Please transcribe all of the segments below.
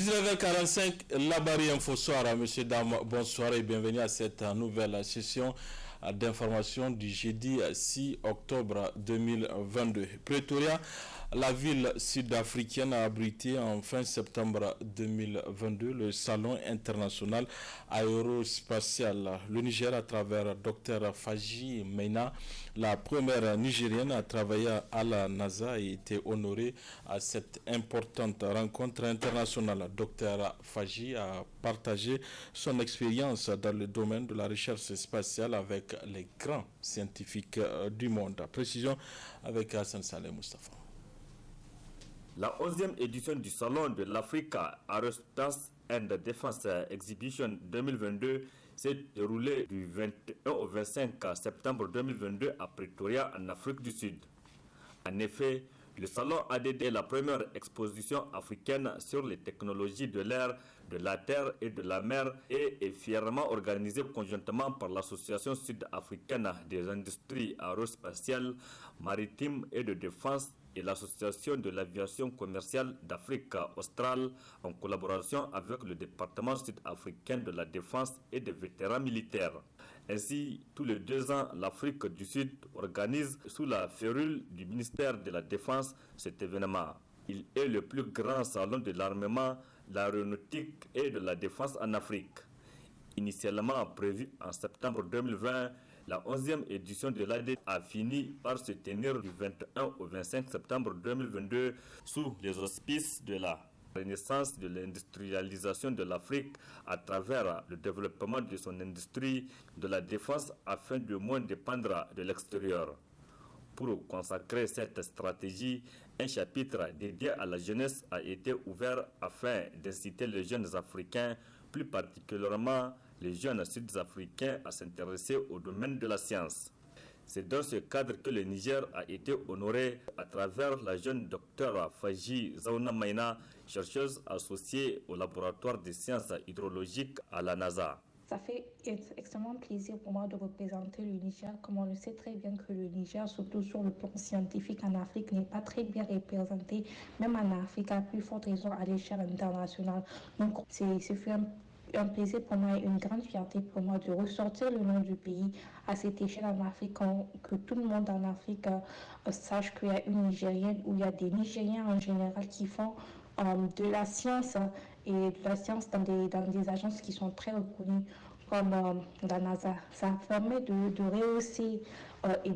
19h45, la barrière Info Soir. Messieurs, dames, bonsoir et bienvenue à cette nouvelle session d'information du jeudi 6 octobre 2022. Pretoria, la ville sud-africaine, a abrité en fin septembre 2022 le Salon international aérospatial. Le Niger, à travers Dr Faji Maina, la première Nigérienne à travailler à la NASA, a été honorée à cette importante rencontre internationale. Dr Faji a partagé son expérience dans le domaine de la recherche spatiale avec les grands scientifiques du monde. Précision avec Hassan Saleh Mustafa. La 11e édition du Salon de l'Afrique Aerospace and Defense Exhibition 2022 s'est déroulée du 21 au 25 septembre 2022 à Pretoria, en Afrique du Sud. En effet, le Salon ADD est la première exposition africaine sur les technologies de l'air, de la terre et de la mer et est fièrement organisé conjointement par l'Association sud-africaine des industries aérospatiales, maritimes et de défense et l'Association de l'aviation commerciale d'Afrique australe en collaboration avec le département sud-africain de la défense et des vétérans militaires. Ainsi, tous les 2 ans, l'Afrique du Sud organise sous la férule du ministère de la Défense cet événement. Il est le plus grand salon de l'armement, l'aéronautique et de la défense en Afrique. Initialement prévu en septembre 2020, la 11e édition de l'AD a fini par se tenir du 21 au 25 septembre 2022 sous les auspices de la renaissance de l'industrialisation de l'Afrique à travers le développement de son industrie de la défense afin de moins dépendre de l'extérieur. Pour consacrer cette stratégie, un chapitre dédié à la jeunesse a été ouvert afin d'inciter les jeunes Africains, plus particulièrement les jeunes Sud-Africains, à s'intéresser au domaine de la science. C'est dans ce cadre que le Niger a été honoré à travers la jeune docteure Faji Zauna Maina, chercheuse associée au laboratoire des sciences hydrologiques à la NASA. Ça fait extrêmement plaisir pour moi de représenter le Niger. Comme on le sait très bien que le Niger, surtout sur le plan scientifique en Afrique, n'est pas très bien représenté, même en Afrique, à plus forte raison à l'échelle internationale. Donc, ce fut un plaisir pour moi et une grande fierté pour moi de ressortir le nom du pays à cette échelle en Afrique, que tout le monde en Afrique sache qu'il y a une Nigérienne ou il y a des Nigériens en général qui font de la science et de la science dans des agences qui sont très reconnues comme la NASA. Ça permet de rehausser et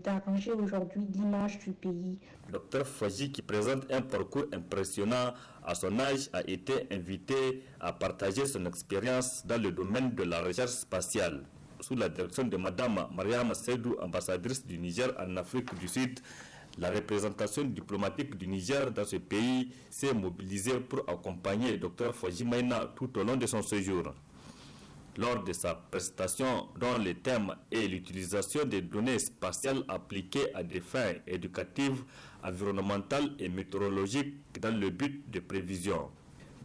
d'arranger aujourd'hui l'image du pays. Dr Faji, qui présente un parcours impressionnant à son âge, a été invité à partager son expérience dans le domaine de la recherche spatiale. Sous la direction de Madame Mariam Seydou, ambassadrice du Niger en Afrique du Sud, la représentation diplomatique du Niger dans ce pays s'est mobilisée pour accompagner Dr Faji Maina tout au long de son séjour. Lors de sa prestation dont le thème est l'utilisation des données spatiales appliquées à des fins éducatives, environnementales et météorologiques dans le but de prévision.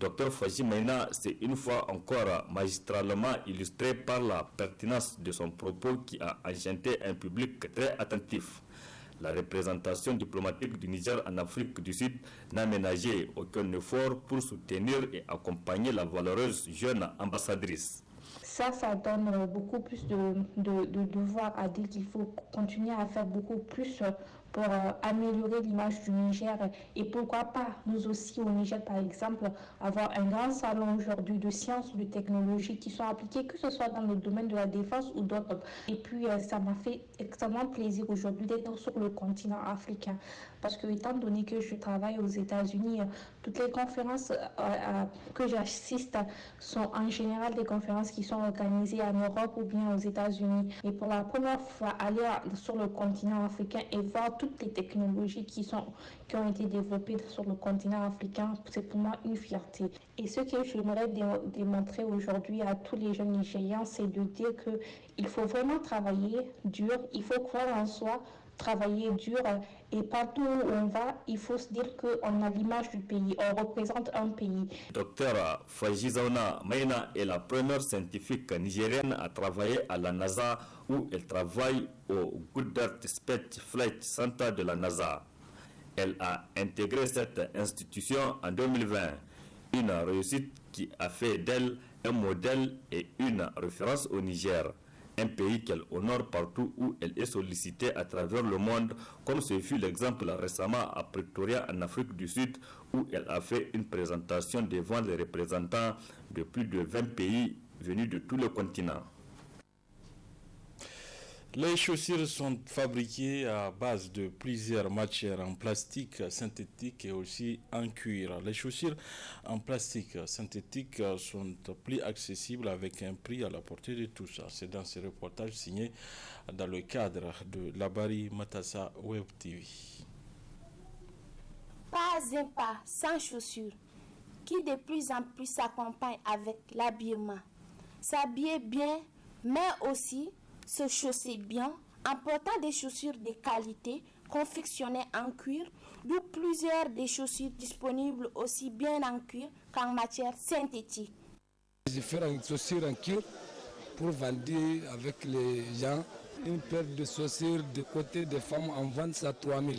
Dr Faji Maina s'est une fois encore magistralement illustré par la pertinence de son propos qui a enchanté un public très attentif. La représentation diplomatique du Niger en Afrique du Sud n'a ménagé aucun effort pour soutenir et accompagner la valeureuse jeune ambassadrice. Ça donne beaucoup plus de devoir à dire qu'il faut continuer à faire beaucoup plus pour améliorer l'image du Niger et pourquoi pas nous aussi au Niger par exemple avoir un grand salon aujourd'hui de sciences, de technologies qui sont appliquées que ce soit dans le domaine de la défense ou d'autres. Et puis ça m'a fait extrêmement plaisir aujourd'hui d'être sur le continent africain parce que étant donné que je travaille aux États-Unis, toutes les conférences que j'assiste sont en général des conférences qui sont organisées en Europe ou bien aux États-Unis. Et pour la première fois, aller sur le continent africain et voir toutes les technologies qui ont été développées sur le continent africain, c'est pour moi une fierté. Et ce que j'aimerais démontrer aujourd'hui à tous les jeunes Nigériens, c'est de dire qu'il faut vraiment travailler dur, il faut croire en soi, travailler dur et partout où on va, il faut se dire qu'on a l'image du pays, on représente un pays. Docteur Faji Zauna Maina est la première scientifique nigérienne à travailler à la NASA où elle travaille au Goddard Space Flight Center de la NASA. Elle a intégré cette institution en 2020. Une réussite qui a fait d'elle un modèle et une référence au Niger. Un pays qu'elle honore partout où elle est sollicitée à travers le monde, comme ce fut l'exemple récemment à Pretoria en Afrique du Sud, où elle a fait une présentation devant les représentants de plus de 20 pays venus de tout le continent. Les chaussures sont fabriquées à base de plusieurs matières en plastique synthétique et aussi en cuir. Les chaussures en plastique synthétique sont plus accessibles avec un prix à la portée de tous. C'est dans ce reportage signé dans le cadre de Labari Matassa Web TV. Pas un pas sans chaussures, qui de plus en plus s'accompagne avec l'habillement. S'habiller bien, mais aussi se chausser bien en portant des chaussures de qualité confectionnées en cuir, d'où plusieurs des chaussures disponibles aussi bien en cuir qu'en matière synthétique. Je fais une chaussure en cuir pour vendre avec les gens. Une paire de chaussures de côté des femmes en vente ça 3 000.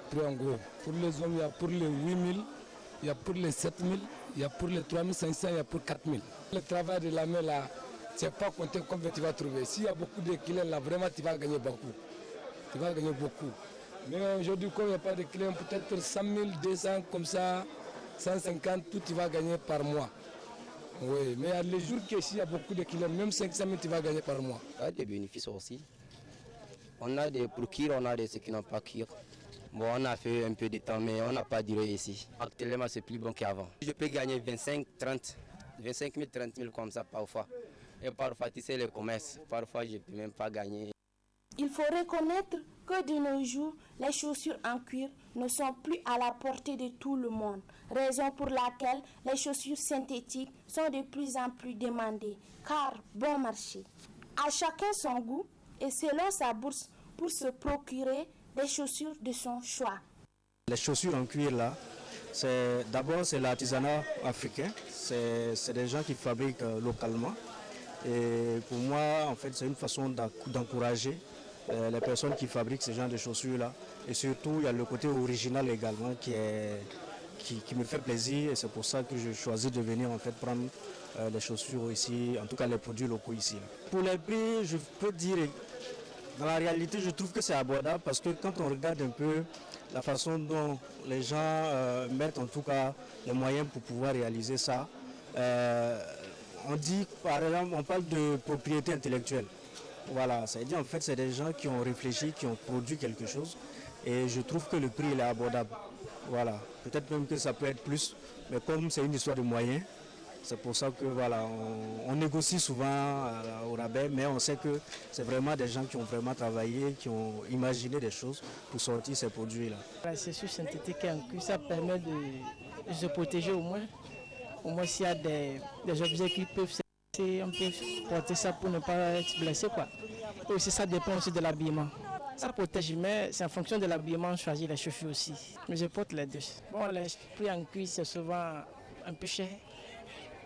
Prix en gros. Pour les hommes, il y a pour les 8 000, il y a pour les 7 000, il y a pour les 3 500, il y a pour 4 000. Le travail de la main là, c'est pas compter combien tu vas trouver. S'il y a beaucoup de clients là, vraiment tu vas gagner beaucoup. Tu vas gagner beaucoup. Mais aujourd'hui, comme il n'y a pas de clients, peut-être 100 000, 200, comme ça, 150, tout tu vas gagner par mois. Oui, mais les jours qu'il y a beaucoup de clients, même 500 000 tu vas gagner par mois. Il y a des bénéfices aussi. On a des pour cuir, on a des ceux qui n'ont pas cuir. Bon, on a fait un peu de temps, mais on n'a pas duré ici. Actuellement, c'est plus bon qu'avant. Je peux gagner 25 000, 30 000 comme ça parfois. Et parfois, tu sais, le commerce, parfois, je ne peux même pas gagner. Il faut reconnaître que de nos jours, les chaussures en cuir ne sont plus à la portée de tout le monde. Raison pour laquelle les chaussures synthétiques sont de plus en plus demandées, car bon marché. À chacun son goût et selon sa bourse pour se procurer des chaussures de son choix. Les chaussures en cuir là, d'abord c'est l'artisanat africain, c'est des gens qui fabriquent localement. Et pour moi, en fait, c'est une façon d'encourager les personnes qui fabriquent ce genre de chaussures-là. Et surtout, il y a le côté original également qui me fait plaisir. Et c'est pour ça que je choisis de venir en fait prendre les chaussures ici, en tout cas les produits locaux ici. Pour les prix, je peux dire, dans la réalité, je trouve que c'est abordable parce que quand on regarde un peu la façon dont les gens mettent en tout cas les moyens pour pouvoir réaliser ça, on dit, par exemple, on parle de propriété intellectuelle. Voilà, c'est-à-dire en fait c'est des gens qui ont réfléchi, qui ont produit quelque chose et je trouve que le prix il est abordable. Voilà, peut-être même que ça peut être plus, mais comme c'est une histoire de moyens, c'est pour ça que voilà, on négocie souvent au rabais, mais on sait que c'est vraiment des gens qui ont vraiment travaillé, qui ont imaginé des choses pour sortir ces produits-là. La chaussure synthétique en cuir, ça permet de se protéger au moins. Au moins, s'il y a des objets qui peuvent se blesser, on peut porter ça pour ne pas être blessé, quoi. Et aussi, ça dépend aussi de l'habillement. Ça protège, mais c'est en fonction de l'habillement, on choisit les chaussures aussi. Mais je porte les deux. Bon, les prix en cuir, c'est souvent un peu cher.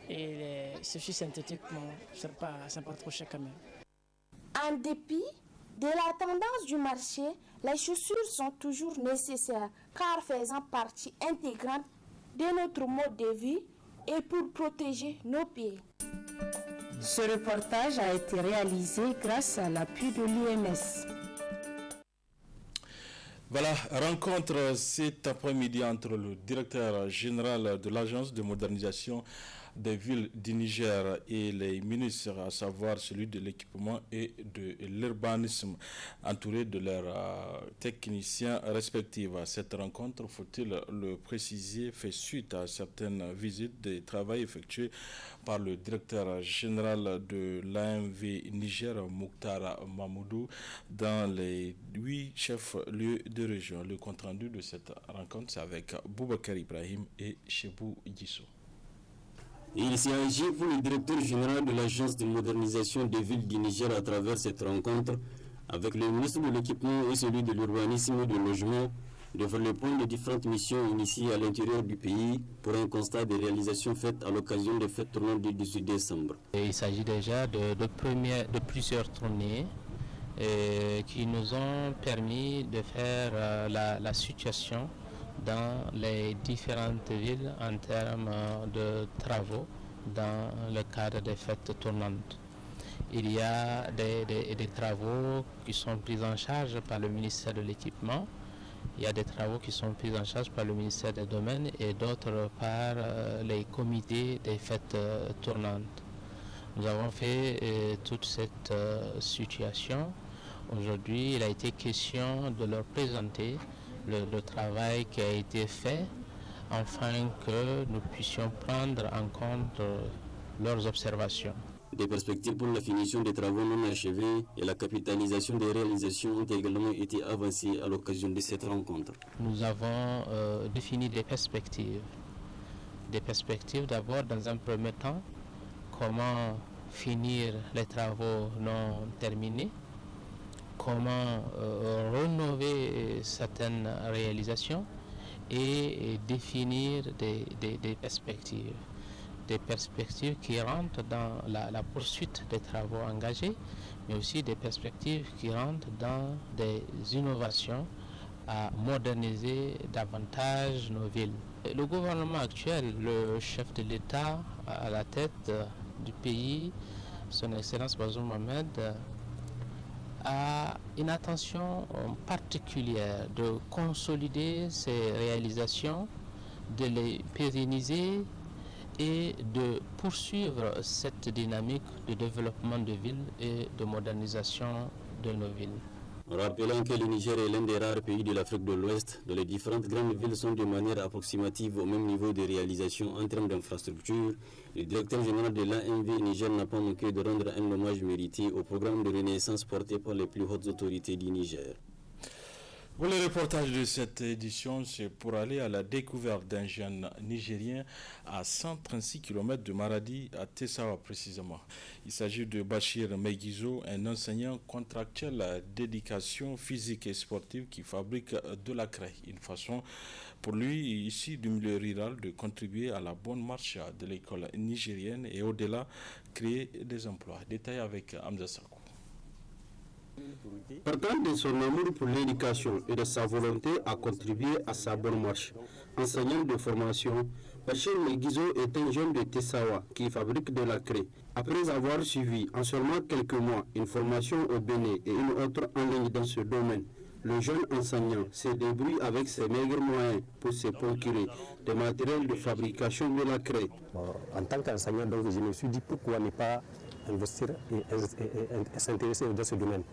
Et les chaussures synthétiques, bon, c'est pas trop cher quand même. En dépit de la tendance du marché, les chaussures sont toujours nécessaires, car faisant partie intégrante de notre mode de vie, et pour protéger nos pieds. Ce reportage a été réalisé grâce à l'appui de l'UMS. Voilà, rencontre cet après-midi entre le directeur général de l'Agence de modernisation des villes du Niger et les ministres, à savoir celui de l'équipement et de l'urbanisme, entourés de leurs techniciens respectifs. Cette rencontre, faut-il le préciser, fait suite à certaines visites de travail effectuées par le directeur général de l'AMV Niger, Mokhtar Mamoudou, dans les 8 chefs-lieux de région. Le compte-rendu de cette rencontre, c'est avec Boubacar Ibrahim et Chebou Gisso. Il s'est agi pour le directeur général de l'Agence de modernisation des villes du Niger à travers cette rencontre avec le ministre de l'équipement et celui de l'urbanisme et du logement de faire le point des différentes missions initiées à l'intérieur du pays pour un constat des réalisations faites à l'occasion des fêtes tournantes du 18 décembre. Il s'agit déjà de plusieurs tournées qui nous ont permis de faire la situation dans les différentes villes en termes de travaux dans le cadre des fêtes tournantes. Il y a des travaux qui sont pris en charge par le ministère de l'Équipement, il y a des travaux qui sont pris en charge par le ministère des Domaines et d'autres par les comités des fêtes tournantes. Nous avons fait toute cette situation. Aujourd'hui, il a été question de leur présenter le travail qui a été fait afin que nous puissions prendre en compte leurs observations. Des perspectives pour la finition des travaux non achevés et la capitalisation des réalisations ont également été avancées à l'occasion de cette rencontre. Nous avons défini des perspectives. Des perspectives d'abord, dans un premier temps, comment finir les travaux non terminés, comment rénover certaines réalisations et définir des perspectives. Des perspectives qui rentrent dans la poursuite des travaux engagés, mais aussi des perspectives qui rentrent dans des innovations à moderniser davantage nos villes. Le gouvernement actuel, le chef de l'État à la tête du pays, son Excellence Bazoum Mohamed, a une attention particulière de consolider ces réalisations, de les pérenniser et de poursuivre cette dynamique de développement de villes et de modernisation de nos villes. Rappelant que le Niger est l'un des rares pays de l'Afrique de l'Ouest dont les différentes grandes villes sont de manière approximative au même niveau de réalisation en termes d'infrastructures, le directeur général de l'AMV Niger n'a pas manqué de rendre un hommage mérité au programme de renaissance porté par les plus hautes autorités du Niger. Pour le reportage de cette édition, c'est pour aller à la découverte d'un jeune Nigérien à 136 km de Maradi, à Tessawa précisément. Il s'agit de Bachir Megizo, un enseignant contractuel d'éducation physique et sportive qui fabrique de la craie. Une façon pour lui, ici du milieu rural, de contribuer à la bonne marche de l'école nigérienne et au-delà, créer des emplois. Détail avec Hamza Sakou. Partant de son amour pour l'éducation et de sa volonté à contribuer à sa bonne marche, enseignant de formation, Bachir Megizo est un jeune de Tessawa qui fabrique de la craie. Après avoir suivi en seulement quelques mois une formation au Bénin et une autre en ligne dans ce domaine, le jeune enseignant se débrouille avec ses maigres moyens pour se procurer des matériels de fabrication de la craie. En tant qu'enseignant, donc, je me suis dit pourquoi ne pas investir et s'intéresser dans ce domaine.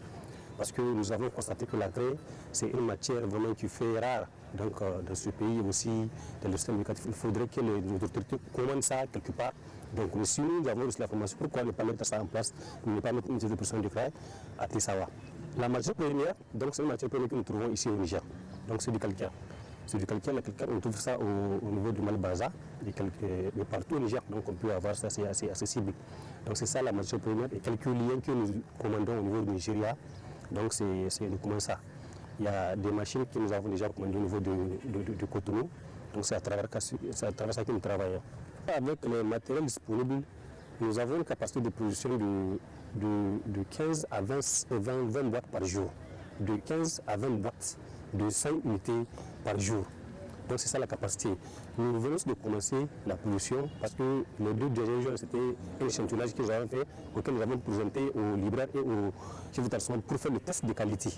Parce que nous avons constaté que la craie, c'est une matière vraiment qui fait rare. Donc, dans ce pays aussi, dans le système éducatif, il faudrait que les autorités commandent ça quelque part. Donc, si nous avons reçu la formation, pourquoi ne pas mettre ça en place, ne pas mettre une de production de craie à Tessawa? La matière première, donc c'est une matière première que nous trouvons ici au Niger. Donc, c'est du calcaire. C'est du calcaire, on trouve ça au niveau du Malbaza, et partout au Niger, donc on peut avoir ça, c'est assez accessible. Donc c'est ça la matière première et quelques liens que nous commandons au niveau du Nigeria, donc c'est comment ça. Il y a des machines que nous avons déjà commandées au niveau de Cotonou, donc c'est à travers ça que nous travaillons. Avec les matériels disponibles, nous avons une capacité de production de 15 à 20 boîtes par jour, de 15 à 20 boîtes de 5 unités par jour. Donc c'est ça la capacité. Nous venons de commencer la production parce que les 2 derniers jours, c'était un échantillonnage que nous avons fait, auquel nous avons présenté aux libraires et aux chefs d'établissement pour faire le test de qualité.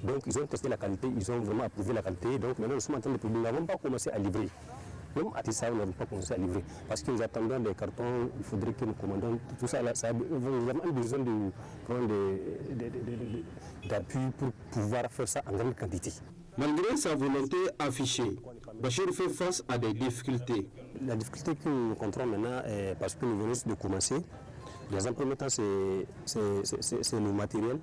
Donc ils ont testé la qualité, ils ont vraiment approuvé la qualité. Donc maintenant nous sommes en train de produire. Nous n'avons pas commencé à livrer. Même à Tessawa, nous n'avons pas commencé à livrer. Parce que nous attendons des cartons, il faudrait que nous commandons tout ça. Nous avons besoin d'appui pour pouvoir faire ça en grande quantité. Malgré sa volonté affichée, Bachir fait face à des difficultés. La difficulté que nous rencontrons maintenant est parce que nous venons de commencer. Dans un premier temps, c'est le matériel.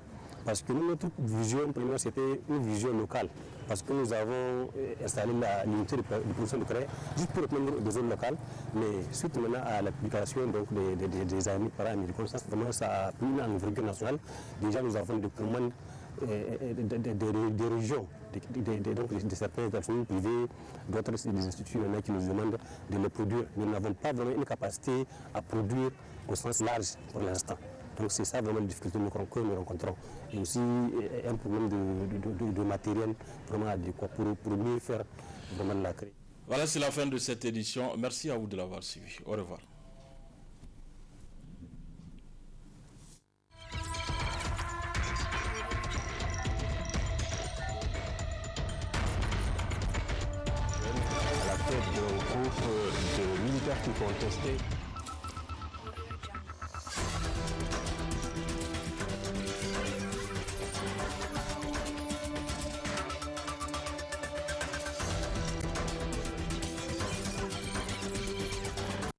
Parce que notre vision première, c'était une vision locale. Parce que nous avons installé l'unité de production de craie juste pour répondre aux besoins locaux. Mais suite maintenant à l'application des amis para-américains, ça a pris une envergure nationale. Déjà, nous avons des commandes des régions, de certains établissements privés, d'autres des instituts qui nous demandent de les produire. Nous n'avons pas vraiment une capacité à produire au sens large pour l'instant. Donc c'est ça vraiment la difficulté que nous rencontrons. Et aussi un problème de matériel vraiment adéquat pour mieux faire vraiment la craie. Voilà, c'est la fin de cette édition. Merci à vous de l'avoir suivi. Au revoir. À la tête d'un groupe de militaires qui contestaient